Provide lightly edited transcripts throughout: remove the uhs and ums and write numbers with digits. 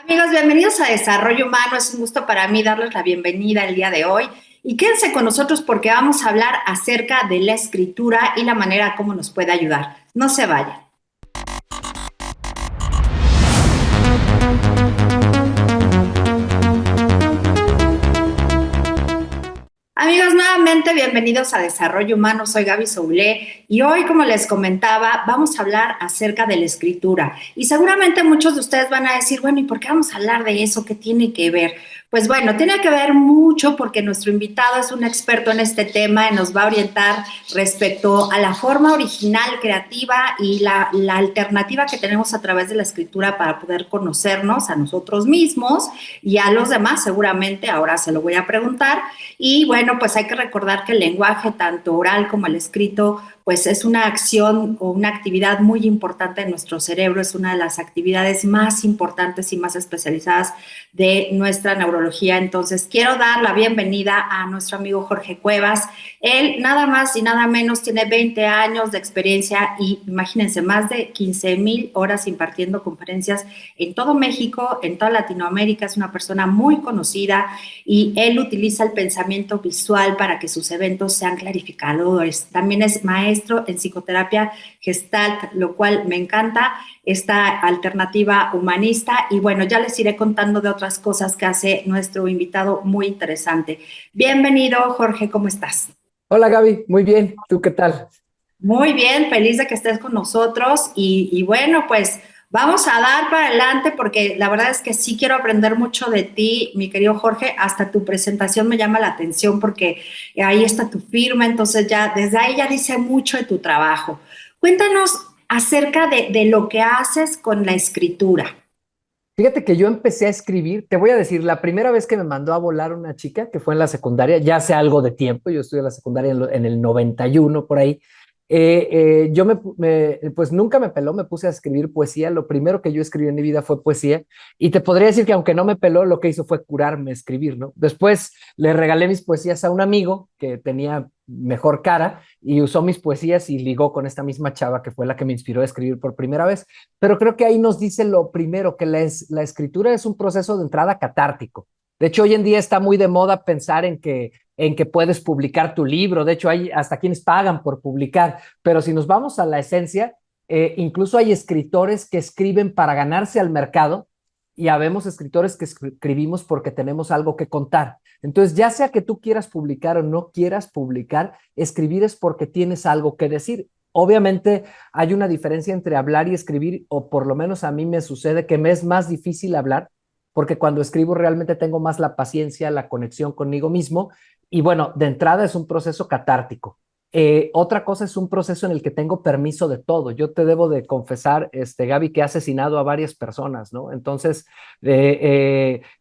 Amigos, bienvenidos a Desarrollo Humano. Es un gusto para mí darles la bienvenida el día de hoy. Y quédense con nosotros porque vamos a hablar acerca de la escritura y la manera como nos puede ayudar. No se vayan. Amigos, nuevamente bienvenidos a Desarrollo Humano. Soy Gaby Soulé y hoy, como les comentaba, vamos a hablar acerca de la escritura. Y seguramente muchos de ustedes van a decir, bueno, ¿y por qué vamos a hablar de eso? ¿Qué tiene que ver? Pues bueno, tiene que ver mucho porque nuestro invitado es un experto en este tema y nos va a orientar respecto a la forma original, creativa y la alternativa que tenemos a través de la escritura para poder conocernos a nosotros mismos y a los demás, seguramente. Ahora se lo voy a preguntar. Y bueno, pues hay que recordar que el lenguaje, tanto oral como el escrito, pues es una acción o una actividad muy importante en nuestro cerebro, es una de las actividades más importantes y más especializadas de nuestra neurología. Entonces, quiero dar la bienvenida a nuestro amigo Jorge Cuevas. Él nada más y nada menos tiene 20 años de experiencia y imagínense, más de 15,000 horas impartiendo conferencias en todo México, en toda Latinoamérica. Es una persona muy conocida y él utiliza el pensamiento visual para que sus eventos sean clarificadores. También es maestro en psicoterapia Gestalt, lo cual me encanta, esta alternativa humanista. Y bueno, ya les iré contando de otras cosas que hace nuestro invitado muy interesante. Bienvenido, Jorge, ¿cómo estás? Hola Gaby, muy bien, ¿tú qué tal? Muy bien, feliz de que estés con nosotros y bueno, pues vamos a dar para adelante porque la verdad es que sí quiero aprender mucho de ti, mi querido Jorge. Hasta tu presentación me llama la atención porque ahí está tu firma, entonces ya desde ahí ya dice mucho de tu trabajo. Cuéntanos acerca de lo que haces con la escritura. Fíjate que yo empecé a escribir, te voy a decir, la primera vez que me mandó a volar una chica, que fue en la secundaria, ya hace algo de tiempo, yo estudié la secundaria en el 91 por ahí, yo pues nunca me peló, me puse a escribir poesía, lo primero que yo escribí en mi vida fue poesía, y te podría decir que aunque no me peló, lo que hizo fue curarme escribir, ¿no? Después le regalé mis poesías a un amigo que tenía mejor cara y usó mis poesías y ligó con esta misma chava que fue la que me inspiró a escribir por primera vez. Pero creo que ahí nos dice lo primero, que la escritura es un proceso de entrada catártico. De hecho, hoy en día está muy de moda pensar en que puedes publicar tu libro. De hecho, hay hasta quienes pagan por publicar. Pero si nos vamos a la esencia, incluso hay escritores que escriben para ganarse al mercado y habemos escritores que escribimos porque tenemos algo que contar. Entonces, ya sea que tú quieras publicar o no quieras publicar, escribir es porque tienes algo que decir. Obviamente hay una diferencia entre hablar y escribir, o por lo menos a mí me sucede que me es más difícil hablar, porque cuando escribo realmente tengo más la paciencia, la conexión conmigo mismo, y bueno, de entrada es un proceso catártico. Otra cosa es un proceso en el que tengo permiso de todo. Yo te debo de confesar, Gaby, que he asesinado a varias personas, ¿no? Entonces,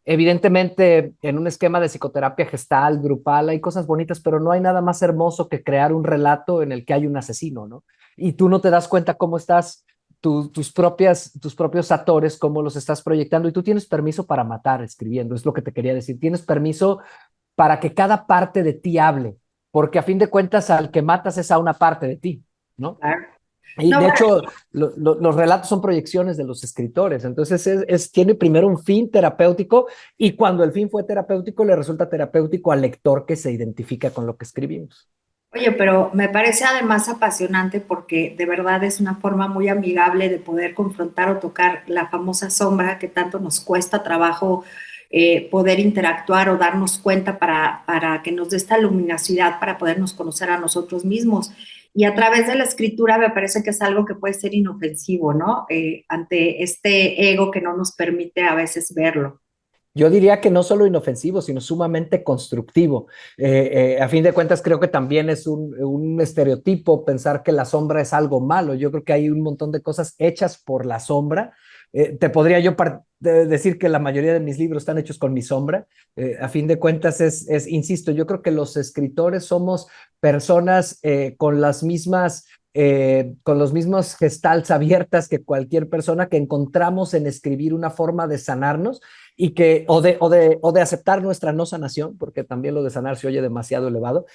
evidentemente, en un esquema de psicoterapia gestal, grupal, hay cosas bonitas, pero no hay nada más hermoso que crear un relato en el que hay un asesino, ¿no? Y tú no te das cuenta cómo estás, tus propios actores, cómo los estás proyectando, y tú tienes permiso para matar escribiendo, es lo que te quería decir. Tienes permiso para que cada parte de ti hable, porque a fin de cuentas al que matas es a una parte de ti, ¿no? Claro. Y No, de bueno, hecho, los relatos son proyecciones de los escritores, entonces tiene primero un fin terapéutico y cuando el fin fue terapéutico le resulta terapéutico al lector que se identifica con lo que escribimos. oye, pero me parece además apasionante porque de verdad es una forma muy amigable de poder confrontar o tocar la famosa sombra que tanto nos cuesta trabajo poder interactuar o darnos cuenta para que nos dé esta luminosidad para podernos conocer a nosotros mismos. Y a través de la escritura me parece que es algo que puede ser inofensivo, ¿no? Ante este ego que no nos permite a veces verlo. Yo diría que no solo inofensivo, sino sumamente constructivo. A fin de cuentas, creo que también es un estereotipo pensar que la sombra es algo malo. Yo creo que hay un montón de cosas hechas por la sombra. Te podría yo decir que la mayoría de mis libros están hechos con mi sombra. A fin de cuentas, insisto, yo creo que los escritores somos personas con las mismas con los mismos gestalts abiertas que cualquier persona, que encontramos en escribir una forma de sanarnos y o de aceptar nuestra no sanación, porque también lo de sanar se oye demasiado elevado,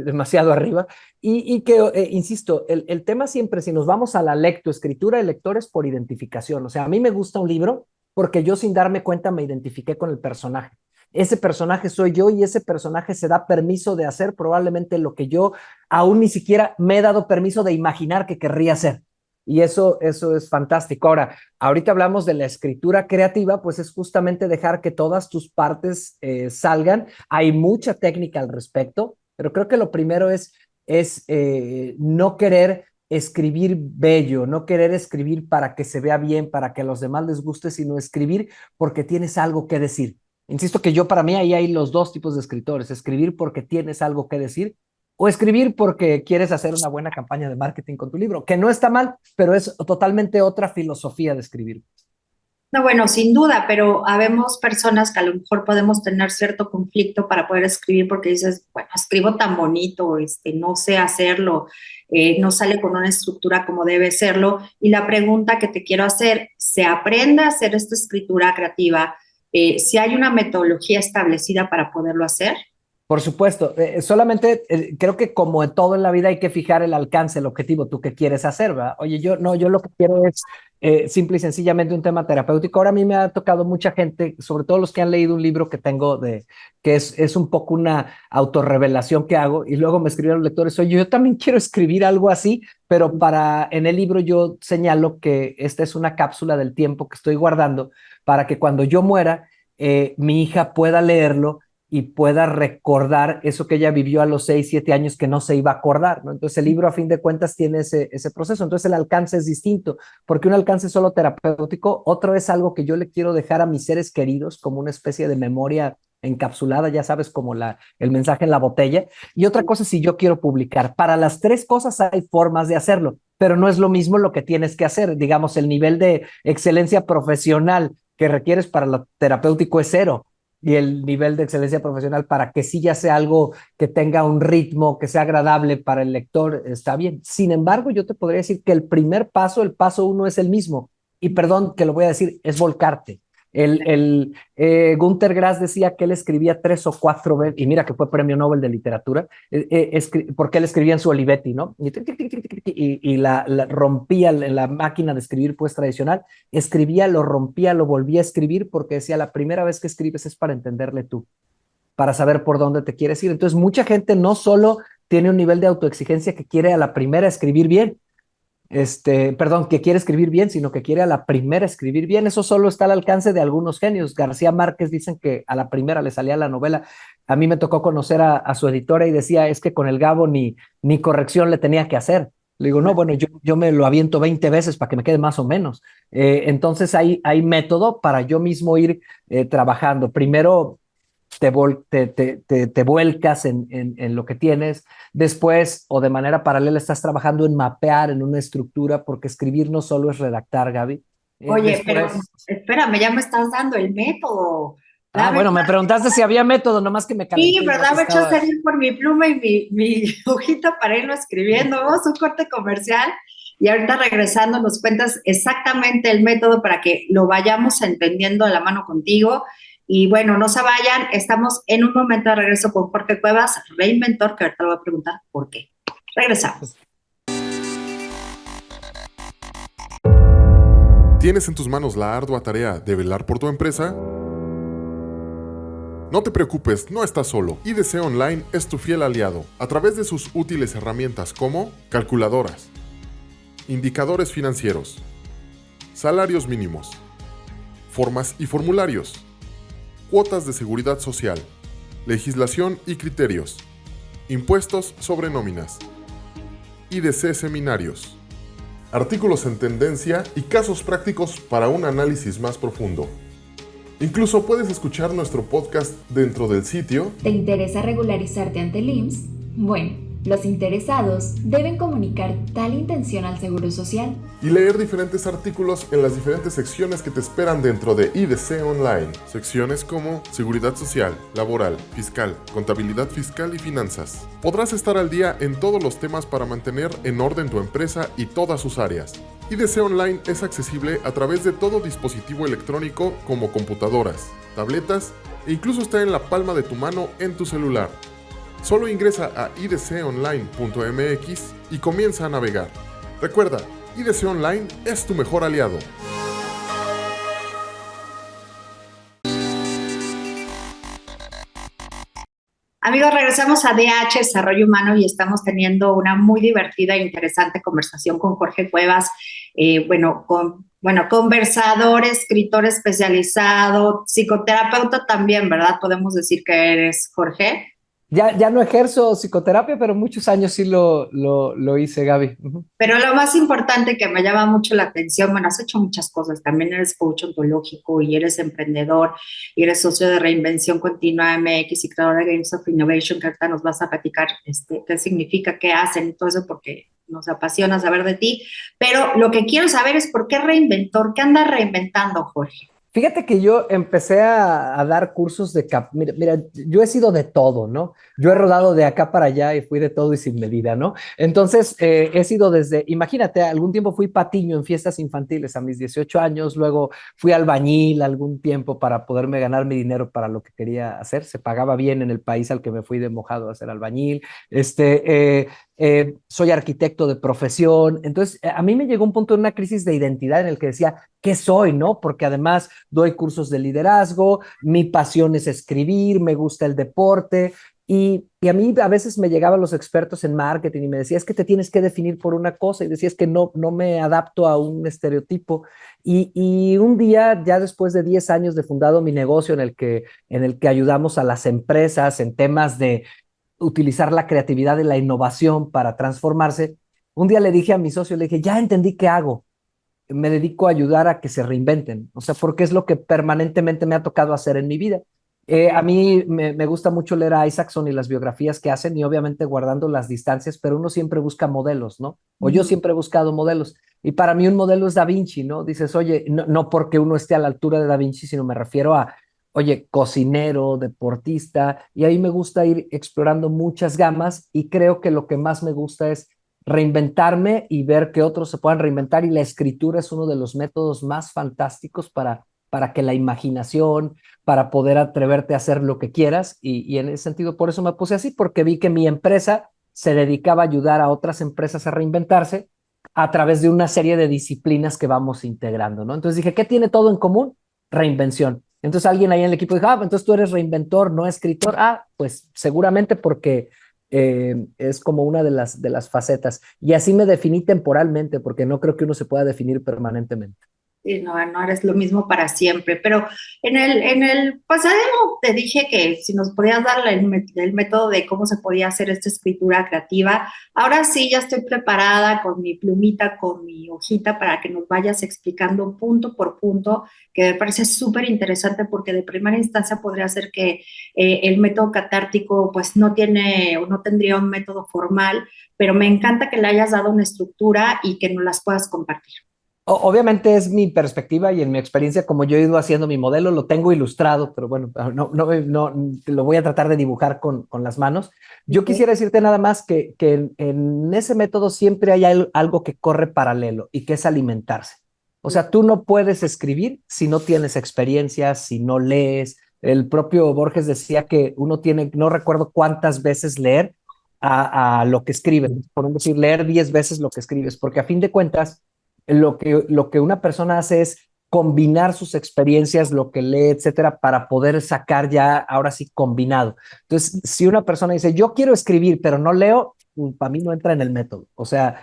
demasiado arriba, y que, insisto, el tema siempre, si nos vamos a la lectoescritura, el lector es por identificación. O sea, a mí me gusta un libro porque yo sin darme cuenta me identifiqué con el personaje. Ese personaje soy yo y ese personaje se da permiso de hacer probablemente lo que yo aún ni siquiera me he dado permiso de imaginar que querría hacer. Y eso es fantástico. Ahora, ahorita hablamos de la escritura creativa, pues es justamente dejar que todas tus partes salgan. Hay mucha técnica al respecto, pero creo que lo primero es no querer escribir bello, no querer escribir para que se vea bien, para que a los demás les guste, sino escribir porque tienes algo que decir. Insisto que para mí ahí hay los dos tipos de escritores: escribir porque tienes algo que decir o escribir porque quieres hacer una buena campaña de marketing con tu libro, que no está mal, pero es totalmente otra filosofía de escribir. No, bueno, sin duda, pero habemos personas que a lo mejor podemos tener cierto conflicto para poder escribir porque dices, bueno, escribo tan bonito, no sé hacerlo, no sale con una estructura como debe serlo. Y la pregunta que te quiero hacer, ¿se aprende a hacer esta escritura creativa? ¿Si hay una metodología establecida para poderlo hacer? Por supuesto, solamente creo que como en todo en la vida hay que fijar el alcance, el objetivo, tú qué quieres hacer, ¿verdad? Oye, yo lo que quiero es simple y sencillamente un tema terapéutico. Ahora a mí me ha tocado mucha gente, sobre todo los que han leído un libro que tengo que es un poco una autorrevelación que hago, y luego me escribieron los lectores: oye, yo también quiero escribir algo así, pero en el libro yo señalo que esta es una cápsula del tiempo que estoy guardando para que cuando yo muera, mi hija pueda leerlo y pueda recordar eso que ella vivió a los 6, 7 años que no se iba a acordar, ¿no? Entonces el libro a fin de cuentas tiene ese proceso. Entonces el alcance es distinto, porque un alcance solo terapéutico, otro es algo que yo le quiero dejar a mis seres queridos como una especie de memoria encapsulada, ya sabes, como el mensaje en la botella. Y otra cosa, si yo quiero publicar. Para las tres cosas hay formas de hacerlo, pero no es lo mismo lo que tienes que hacer. Digamos, el nivel de excelencia profesional que requieres para lo terapéutico es cero, y el nivel de excelencia profesional para que sí ya sea algo que tenga un ritmo, que sea agradable para el lector, está bien. Sin embargo, yo te podría decir que el paso uno es el mismo, y perdón que lo voy a decir, es volcarte. Günter Grass decía que él escribía 3 o 4 veces, y mira que fue premio Nobel de literatura, porque él escribía en su Olivetti, ¿no? Y la rompía en la máquina de escribir pues tradicional, escribía, lo rompía, lo volvía a escribir, porque decía, la primera vez que escribes es para entenderle tú, para saber por dónde te quieres ir. Entonces mucha gente no solo tiene un nivel de autoexigencia que quiere a la primera escribir bien, que quiere escribir bien, sino que quiere a la primera escribir bien. Eso solo está al alcance de algunos genios. García Márquez dicen que a la primera le salía la novela. A mí me tocó conocer a su editora y decía, es que con el Gabo ni corrección le tenía que hacer. Le digo, no, bueno, yo me lo aviento 20 veces para que me quede más o menos. Entonces hay método para yo mismo ir trabajando. Primero te vuelcas en lo que tienes. Después, o de manera paralela, estás trabajando en mapear, en una estructura, porque escribir no solo es redactar, Gaby. Oye, pero espérame, ya me estás dando el método. Bueno, me preguntaste si había método, nomás que me calenté. Sí, pero dame chance de ir por mi pluma y mi hojita para irlo escribiendo. Vamos a un corte comercial y ahorita regresando nos cuentas exactamente el método para que lo vayamos entendiendo de la mano contigo. Y bueno, no se vayan, estamos en un momento de regreso con Jorge Cuevas, reinventor, que ahorita le voy a preguntar por qué. Regresamos. ¿Tienes en tus manos la ardua tarea de velar por tu empresa? No te preocupes, no estás solo. IDC Online es tu fiel aliado a través de sus útiles herramientas como calculadoras, indicadores financieros, salarios mínimos, formas y formularios, cuotas de seguridad social, legislación y criterios, impuestos sobre nóminas, IDC seminarios, artículos en tendencia y casos prácticos para un análisis más profundo. Incluso puedes escuchar nuestro podcast dentro del sitio. ¿Te interesa regularizarte ante el IMSS? Bueno, Los interesados deben comunicar tal intención al Seguro Social y leer diferentes artículos en las diferentes secciones que te esperan dentro de IDC Online. Secciones como Seguridad Social, Laboral, Fiscal, Contabilidad Fiscal y Finanzas. Podrás estar al día en todos los temas para mantener en orden tu empresa y todas sus áreas. IDC Online es accesible a través de todo dispositivo electrónico como computadoras, tabletas e incluso está en la palma de tu mano en tu celular. Solo ingresa a idconline.mx y comienza a navegar. Recuerda, IDC Online es tu mejor aliado. Amigos, regresamos a DH Desarrollo Humano y estamos teniendo una muy divertida e interesante conversación con Jorge Cuevas, conversador, escritor especializado, psicoterapeuta también, ¿verdad? Podemos decir que eres, Jorge. Ya no ejerzo psicoterapia, pero muchos años sí lo hice, Gaby. Pero lo más importante que me llama mucho la atención, bueno, has hecho muchas cosas, también eres coach ontológico y eres emprendedor y eres socio de Reinvención Continua MX y creador de Games of Innovation, que ahorita nos vas a platicar qué significa, qué hacen y todo eso, porque nos apasiona saber de ti. Pero lo que quiero saber es por qué reinventor, ¿qué andas reinventando, Jorge? Fíjate que yo empecé a dar cursos de mira, yo he sido de todo, ¿no? Yo he rodado de acá para allá y fui de todo y sin medida, ¿no? Entonces, he sido imagínate, algún tiempo fui patiño en fiestas infantiles a mis 18 años, luego fui albañil algún tiempo para poderme ganar mi dinero para lo que quería hacer. Se pagaba bien en el país al que me fui de mojado a ser albañil. Soy arquitecto de profesión. Entonces, a mí me llegó un punto de una crisis de identidad en el que decía, ¿qué soy, no? Porque además doy cursos de liderazgo, mi pasión es escribir, me gusta el deporte y a mí a veces me llegaban los expertos en marketing y me decían, es que te tienes que definir por una cosa y decías que no me adapto a un estereotipo. Y un día, ya después de 10 años de fundado mi negocio en el que ayudamos a las empresas en temas de utilizar la creatividad y la innovación para transformarse, un día le dije a mi socio, le dije, ya entendí qué hago. Me dedico a ayudar a que se reinventen, o sea, porque es lo que permanentemente me ha tocado hacer en mi vida. A mí me gusta mucho leer a Isaacson y las biografías que hacen y obviamente guardando las distancias, pero uno siempre busca modelos, ¿no? O yo siempre he buscado modelos y para mí un modelo es Da Vinci, ¿no? Dices, oye, no porque uno esté a la altura de Da Vinci, sino me refiero a, oye, cocinero, deportista, y ahí me gusta ir explorando muchas gamas y creo que lo que más me gusta es reinventarme y ver que otros se puedan reinventar y la escritura es uno de los métodos más fantásticos para que la imaginación, para poder atreverte a hacer lo que quieras y en ese sentido por eso me puse así, porque vi que mi empresa se dedicaba a ayudar a otras empresas a reinventarse a través de una serie de disciplinas que vamos integrando, ¿no? Entonces dije, ¿qué tiene todo en común? Reinvención. Entonces alguien ahí en el equipo dijo, entonces tú eres reinventor, no escritor. Pues seguramente porque es como una de las facetas. Y así me definí temporalmente, porque no creo que uno se pueda definir permanentemente. Sí, no eres lo mismo para siempre, pero en el pasado te dije que si nos podías dar el método de cómo se podía hacer esta escritura creativa. Ahora sí, ya estoy preparada con mi plumita, con mi hojita para que nos vayas explicando punto por punto, que me parece súper interesante porque de primera instancia podría ser que el método catártico pues no tiene o no tendría un método formal, pero me encanta que le hayas dado una estructura y que nos las puedas compartir. Obviamente es mi perspectiva y en mi experiencia, como yo he ido haciendo mi modelo, lo tengo ilustrado, pero bueno, no lo voy a tratar de dibujar con las manos. Yo quisiera decirte nada más que en ese método siempre hay algo que corre paralelo y que es alimentarse. O sea, tú no puedes escribir si no tienes experiencias, si no lees. El propio Borges decía que uno tiene, no recuerdo cuántas veces leer a lo que escribes, por decir, leer 10 veces lo que escribes, porque a fin de cuentas, lo que una persona hace es combinar sus experiencias, lo que lee, etcétera, para poder sacar ya, ahora sí, combinado. Entonces, si una persona dice, yo quiero escribir, pero no leo, para mí no entra en el método. O sea,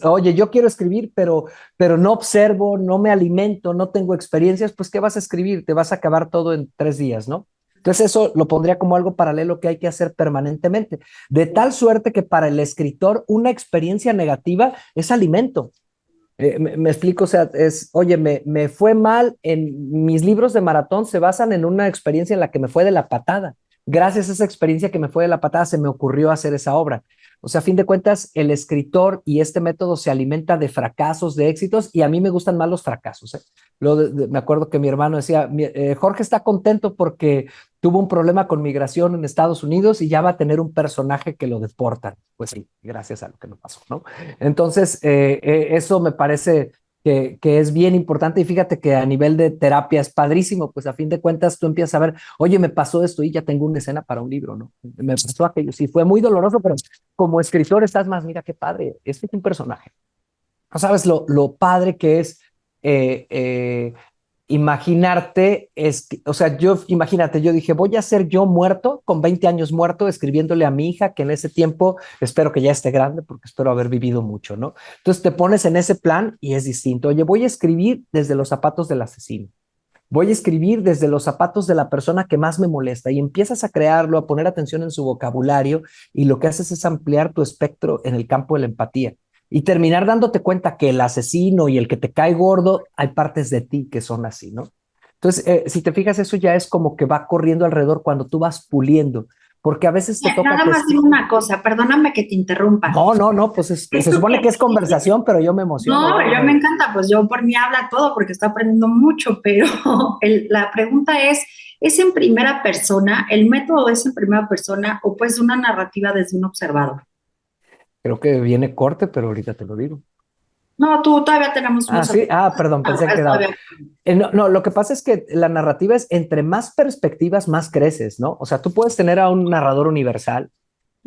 oye, yo quiero escribir, pero no observo, no me alimento, no tengo experiencias, pues, ¿qué vas a escribir? Te vas a acabar todo en 3 días, ¿no? Entonces eso lo pondría como algo paralelo que hay que hacer permanentemente, de tal suerte que para el escritor una experiencia negativa es alimento. Me explico, o sea, oye, me fue mal, en mis libros de maratón se basan en una experiencia en la que me fue de la patada. Gracias a esa experiencia que me fue de la patada se me ocurrió hacer esa obra. O sea, a fin de cuentas, el escritor y este método se alimenta de fracasos, de éxitos, y a mí me gustan más los fracasos, ¿eh? Me acuerdo que mi hermano decía, Jorge está contento porque tuvo un problema con migración en Estados Unidos y ya va a tener un personaje que lo deportan. Pues sí, gracias a lo que me pasó, ¿no? Entonces, eso me parece que es bien importante, y fíjate que a nivel de terapia es padrísimo, pues a fin de cuentas tú empiezas a ver, oye, me pasó esto y ya tengo una escena para un libro, ¿no? Me pasó aquello, sí, fue muy doloroso, pero como escritor estás más, mira qué padre, este es un personaje. No sabes lo padre que es eh, eh, imaginarte, o sea, imagínate, yo dije, voy a ser yo muerto, con 20 años muerto, escribiéndole a mi hija, que en ese tiempo espero que ya esté grande, porque espero haber vivido mucho, ¿no? Entonces te pones en ese plan y es distinto. Oye, voy a escribir desde los zapatos del asesino. Voy a escribir desde los zapatos de la persona que más me molesta, y empiezas a crearlo, a poner atención en su vocabulario, y lo que haces es ampliar tu espectro en el campo de la empatía y terminar dándote cuenta que el asesino y el que te cae gordo, hay partes de ti que son así, ¿no? Entonces, si te fijas, eso ya es como que va corriendo alrededor cuando tú vas puliendo, porque a veces te toca Nada que más digo una cosa, perdóname que te interrumpa. no, pues se Esto supone que es conversación, pero yo me emociono. No, yo me encanta, pues yo por mí habla todo porque estoy aprendiendo mucho, pero la pregunta ¿es en primera persona? ¿El método es en primera persona o pues una narrativa desde un observador? Creo que viene corte, pero ahorita te lo digo. No, tú todavía tenemos Ah, unos sí, perdón, Ah, pensé que es quedaba. todavía- No, lo que pasa es que la narrativa es entre más perspectivas, más creces, ¿no? O sea, tú puedes tener a un narrador universal,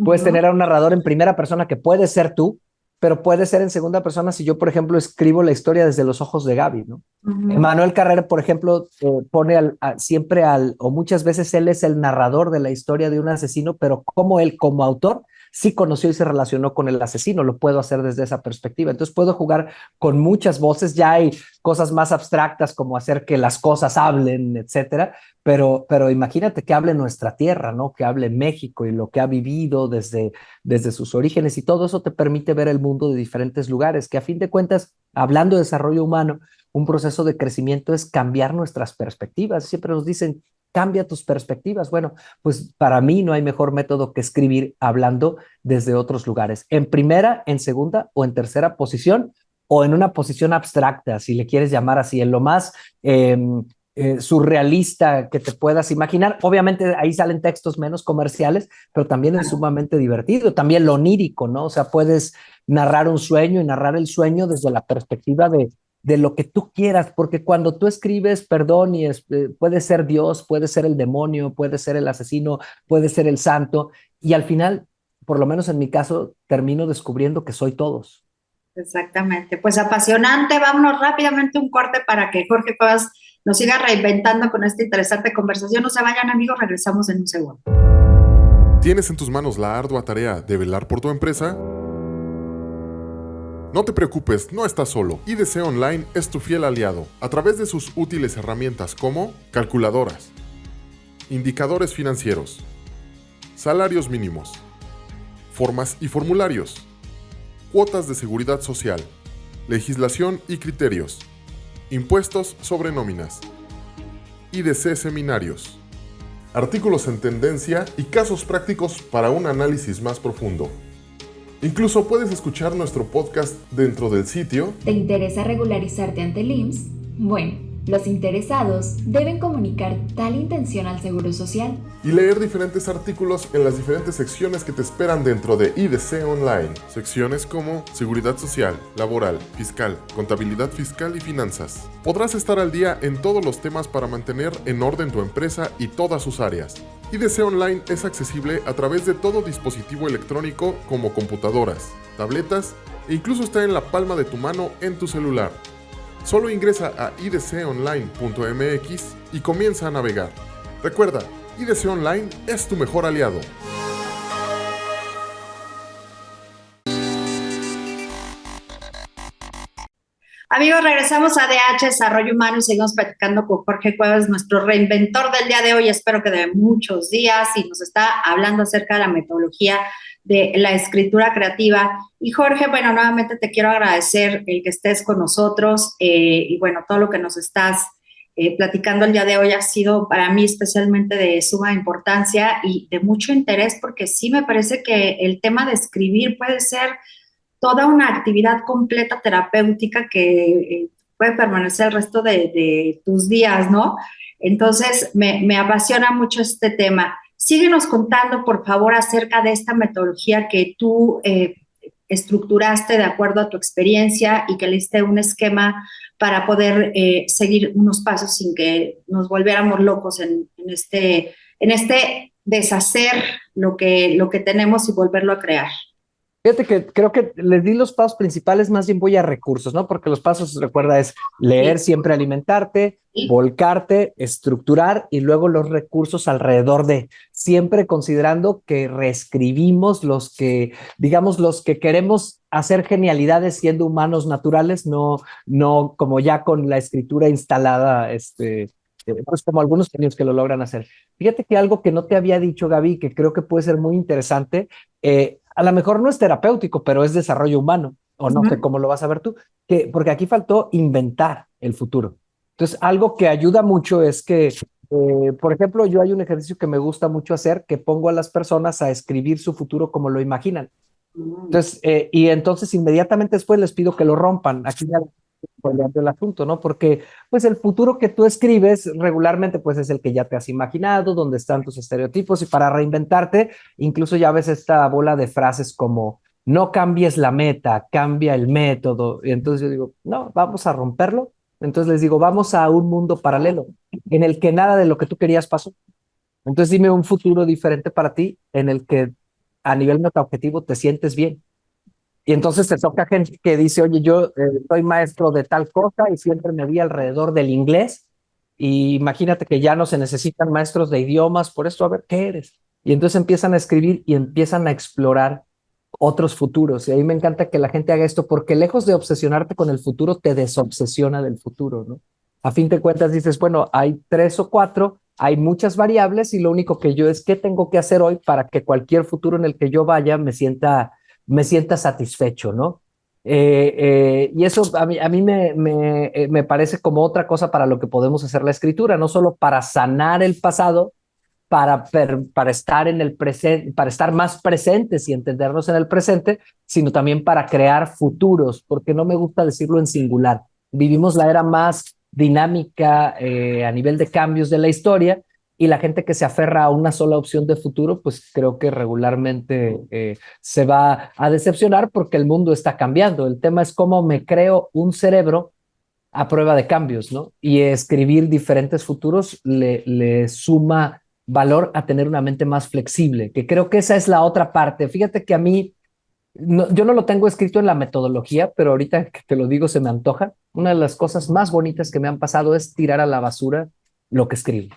puedes Ujú, tener a un narrador en primera persona que puede ser tú, pero puede ser en segunda persona si yo, por ejemplo, escribo la historia desde los ojos de Gaby, ¿no? ujú. Manuel Carrera, por ejemplo, pone siempre o muchas veces él es el narrador de la historia de un asesino, pero como él, como autor, sí conoció y se relacionó con el asesino, lo puedo hacer desde esa perspectiva. Entonces puedo jugar con muchas voces, ya hay cosas más abstractas como hacer que las cosas hablen, etcétera, pero imagínate que hable nuestra tierra, ¿no? Que hable México y lo que ha vivido desde sus orígenes, y todo eso te permite ver el mundo de diferentes lugares, que a fin de cuentas, hablando de desarrollo humano, un proceso de crecimiento es cambiar nuestras perspectivas. Siempre nos dicen, cambia tus perspectivas. Bueno, pues para mí no hay mejor método que escribir hablando desde otros lugares, en primera, en segunda o en tercera posición, o en una posición abstracta, si le quieres llamar así, en lo más surrealista que te puedas imaginar. Obviamente ahí salen textos menos comerciales, pero también es sumamente divertido. También lo onírico, ¿no? O sea, puedes narrar un sueño y narrar el sueño desde la perspectiva de lo que tú quieras, porque cuando tú escribes, perdón, puede ser Dios, puede ser el demonio, puede ser el asesino, puede ser el santo, y al final, por lo menos en mi caso, termino descubriendo que soy todos. Exactamente, pues apasionante. Vámonos rápidamente a un corte para que Jorge Cuevas nos siga reinventando con esta interesante conversación. No se vayan, amigos, regresamos en un segundo. ¿Tienes en tus manos la ardua tarea de velar por tu empresa? No te preocupes, no estás solo. IDC Online es tu fiel aliado a través de sus útiles herramientas como calculadoras, indicadores financieros, salarios mínimos, formas y formularios, cuotas de seguridad social, legislación y criterios, impuestos sobre nóminas, IDC seminarios, artículos en tendencia y casos prácticos para un análisis más profundo. Incluso puedes escuchar nuestro podcast dentro del sitio. ¿Te interesa regularizarte ante el IMSS? Bueno, los interesados deben comunicar tal intención al Seguro Social. Y leer diferentes artículos en las diferentes secciones que te esperan dentro de IDC Online. Secciones como Seguridad Social, Laboral, Fiscal, Contabilidad Fiscal y Finanzas. Podrás estar al día en todos los temas para mantener en orden tu empresa y todas sus áreas. IDC Online es accesible a través de todo dispositivo electrónico como computadoras, tabletas e incluso está en la palma de tu mano en tu celular. Solo ingresa a idconline.mx y comienza a navegar. Recuerda, IDC Online es tu mejor aliado. Amigos, regresamos a DH Desarrollo Humano y seguimos platicando con Jorge Cuevas, nuestro reinventor del día de hoy, espero que de muchos días, y nos está hablando acerca de la metodología de la escritura creativa. Y Jorge, bueno, nuevamente te quiero agradecer el que estés con nosotros y bueno, todo lo que nos estás platicando el día de hoy ha sido para mí especialmente de suma importancia y de mucho interés porque sí me parece que el tema de escribir puede ser toda una actividad completa terapéutica que puede permanecer el resto de tus días, ¿no? Entonces, me apasiona mucho este tema. Síguenos contando, por favor, acerca de esta metodología que tú estructuraste de acuerdo a tu experiencia y que le diste un esquema para poder seguir unos pasos sin que nos volviéramos locos en este deshacer lo que tenemos y volverlo a crear. Fíjate que creo que les di los pasos principales, más bien voy a recursos, ¿no? Porque los pasos, recuerda, es leer, Sí. siempre alimentarte, Sí. volcarte, estructurar y luego los recursos alrededor de, siempre considerando que reescribimos los que, digamos, los que queremos hacer genialidades siendo humanos naturales, no como ya con la escritura instalada, pues como algunos genios que lo logran hacer. Fíjate que algo que no te había dicho, Gaby, que creo que puede ser muy interesante, a lo mejor no es terapéutico, pero es desarrollo humano, o no sé Ujú. cómo lo vas a ver tú, porque aquí faltó inventar el futuro. Entonces, algo que ayuda mucho es que, por ejemplo, yo hay un ejercicio que me gusta mucho hacer, que pongo a las personas a escribir su futuro como lo imaginan. Mm. Entonces, y entonces inmediatamente después les pido que lo rompan. Aquí ya spoileando el asunto, ¿no? Porque pues el futuro que tú escribes regularmente pues es el que ya te has imaginado, donde están tus estereotipos y para reinventarte, incluso ya ves esta bola de frases como no cambies la meta, cambia el método. Y entonces yo digo, no, vamos a romperlo. Entonces les digo, vamos a un mundo paralelo en el que nada de lo que tú querías pasó. Entonces dime un futuro diferente para ti en el que a nivel metaobjetivo te sientes bien. Y entonces te toca gente que dice, oye, yo soy maestro de tal cosa y siempre me vi alrededor del inglés. Y imagínate que ya no se necesitan maestros de idiomas, por eso, a ver, ¿qué eres? Y entonces empiezan a escribir y empiezan a explorar otros futuros. Y ahí me encanta que la gente haga esto, porque lejos de obsesionarte con el futuro, te desobsesiona del futuro, ¿no? A fin de cuentas dices, bueno, hay 3 o 4, hay muchas variables y lo único que yo es qué tengo que hacer hoy para que cualquier futuro en el que yo vaya me sienta satisfecho, ¿no? Y eso a mí me parece como otra cosa para lo que podemos hacer la escritura, no solo para sanar el pasado, para estar en el presente, para estar más presentes y entendernos en el presente, sino también para crear futuros, porque no me gusta decirlo en singular. Vivimos la era más dinámica a nivel de cambios de la historia y la gente que se aferra a una sola opción de futuro, pues creo que regularmente se va a decepcionar porque el mundo está cambiando. El tema es cómo me creo un cerebro a prueba de cambios, ¿no? Y escribir diferentes futuros le suma valor a tener una mente más flexible, que creo que esa es la otra parte. Fíjate que a mí, yo no lo tengo escrito en la metodología, pero ahorita que te lo digo se me antoja. Una de las cosas más bonitas que me han pasado es tirar a la basura lo que escribo.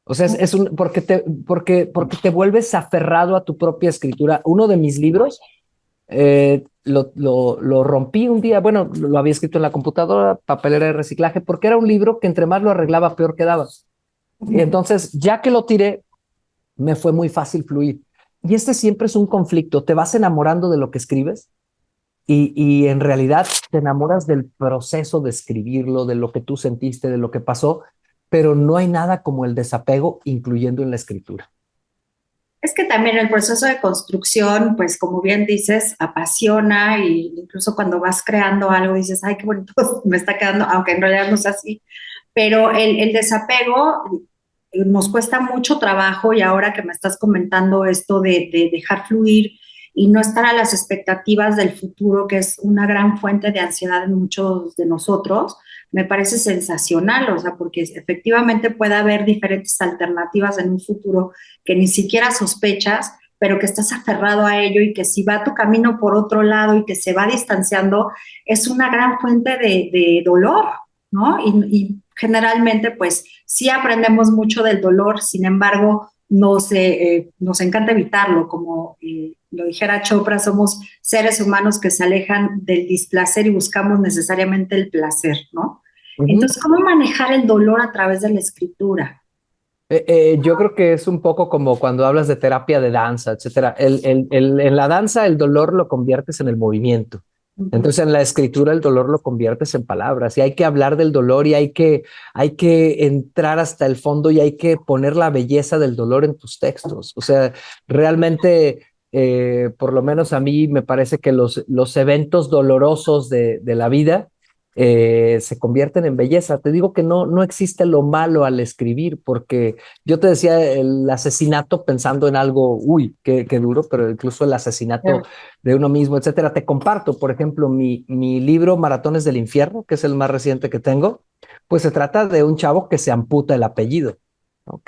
O sea, porque te vuelves aferrado a tu propia escritura. Uno de mis libros lo rompí un día, bueno, lo había escrito en la computadora, papelera de reciclaje, porque era un libro que entre más lo arreglaba, peor quedaba. Y entonces, ya que lo tiré, me fue muy fácil fluir. Y este siempre es un conflicto. Te vas enamorando de lo que escribes y en realidad te enamoras del proceso de escribirlo, de lo que tú sentiste, de lo que pasó, pero no hay nada como el desapego, incluyendo en la escritura. Es que también el proceso de construcción, pues como bien dices, apasiona y incluso cuando vas creando algo dices, ay, qué bonito me está quedando, aunque en realidad no es así. Pero el desapego nos cuesta mucho trabajo y ahora que me estás comentando esto de dejar fluir y no estar a las expectativas del futuro, que es una gran fuente de ansiedad en muchos de nosotros, me parece sensacional, o sea, porque efectivamente puede haber diferentes alternativas en un futuro que ni siquiera sospechas, pero que estás aferrado a ello y que si va tu camino por otro lado y que se va distanciando, es una gran fuente de dolor, ¿no? Y generalmente, pues sí aprendemos mucho del dolor, sin embargo, nos encanta evitarlo, como lo dijera Chopra, somos seres humanos que se alejan del displacer y buscamos necesariamente el placer, ¿no? Uh -huh. Entonces, ¿cómo manejar el dolor a través de la escritura? Yo creo que es un poco como cuando hablas de terapia de danza, etcétera. En la danza el dolor lo conviertes en el movimiento Entonces en la escritura el dolor lo conviertes en palabras y hay que hablar del dolor y hay que entrar hasta el fondo y hay que poner la belleza del dolor en tus textos. O sea, realmente, por lo menos a mí me parece que los eventos dolorosos de la vida se convierten en belleza. Te digo que no existe lo malo al escribir, porque yo te decía el asesinato pensando en algo, uy, qué duro, pero incluso el asesinato de uno mismo, etcétera. Te comparto, por ejemplo, mi libro Maratones del Infierno, que es el más reciente que tengo, pues se trata de un chavo que se amputa el apellido, ¿no?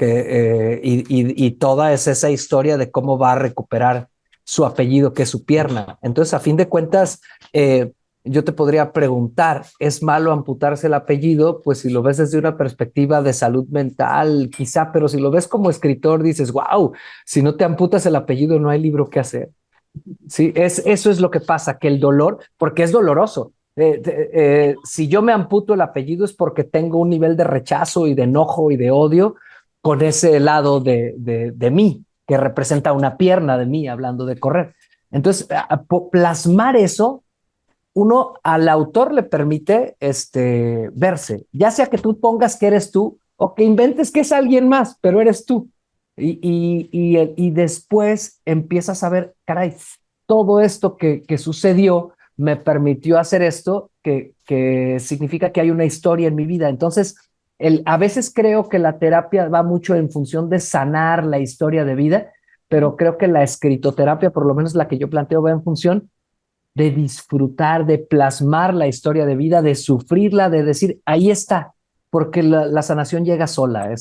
Y toda es esa historia de cómo va a recuperar su apellido, que es su pierna. Entonces, a fin de cuentas, yo te podría preguntar, ¿es malo amputarse el apellido? Pues si lo ves desde una perspectiva de salud mental, quizá, pero si lo ves como escritor, dices, wow, si no te amputas el apellido, no hay libro que hacer. Sí, eso es lo que pasa, que el dolor, porque es doloroso. Si yo me amputo el apellido es porque tengo un nivel de rechazo y de enojo y de odio con ese lado de mí, que representa una pierna de mí, hablando de correr. Entonces, plasmar eso, uno al autor le permite verse, ya sea que tú pongas que eres tú o que inventes que es alguien más, pero eres tú. Y después empiezas a ver, caray, todo esto que sucedió me permitió hacer esto, que significa que hay una historia en mi vida. Entonces, a veces creo que la terapia va mucho en función de sanar la historia de vida, pero creo que la escritoterapia, por lo menos la que yo planteo, va en función de disfrutar, de plasmar la historia de vida, de sufrirla, de decir, ahí está, porque la sanación llega sola,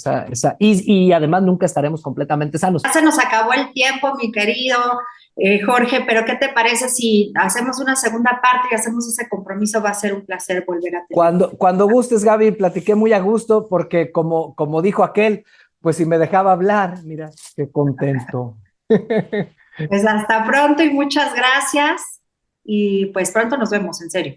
y además nunca estaremos completamente sanos. Ya se nos acabó el tiempo, mi querido Jorge, pero ¿qué te parece si hacemos una segunda parte y hacemos ese compromiso? Va a ser un placer volver a tener. Cuando gustes, Gaby, platiqué muy a gusto porque como dijo aquel, pues si me dejaba hablar, mira, qué contento. Pues hasta pronto y muchas gracias. Y pues pronto nos vemos, en serio.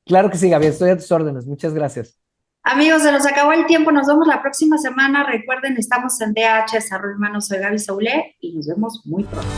Claro que sí, Gaby, estoy a tus órdenes. Muchas gracias. Amigos, se nos acabó el tiempo. Nos vemos la próxima semana. Recuerden, estamos en DH Desarrollo Humano. Soy Gaby Soule y nos vemos muy pronto.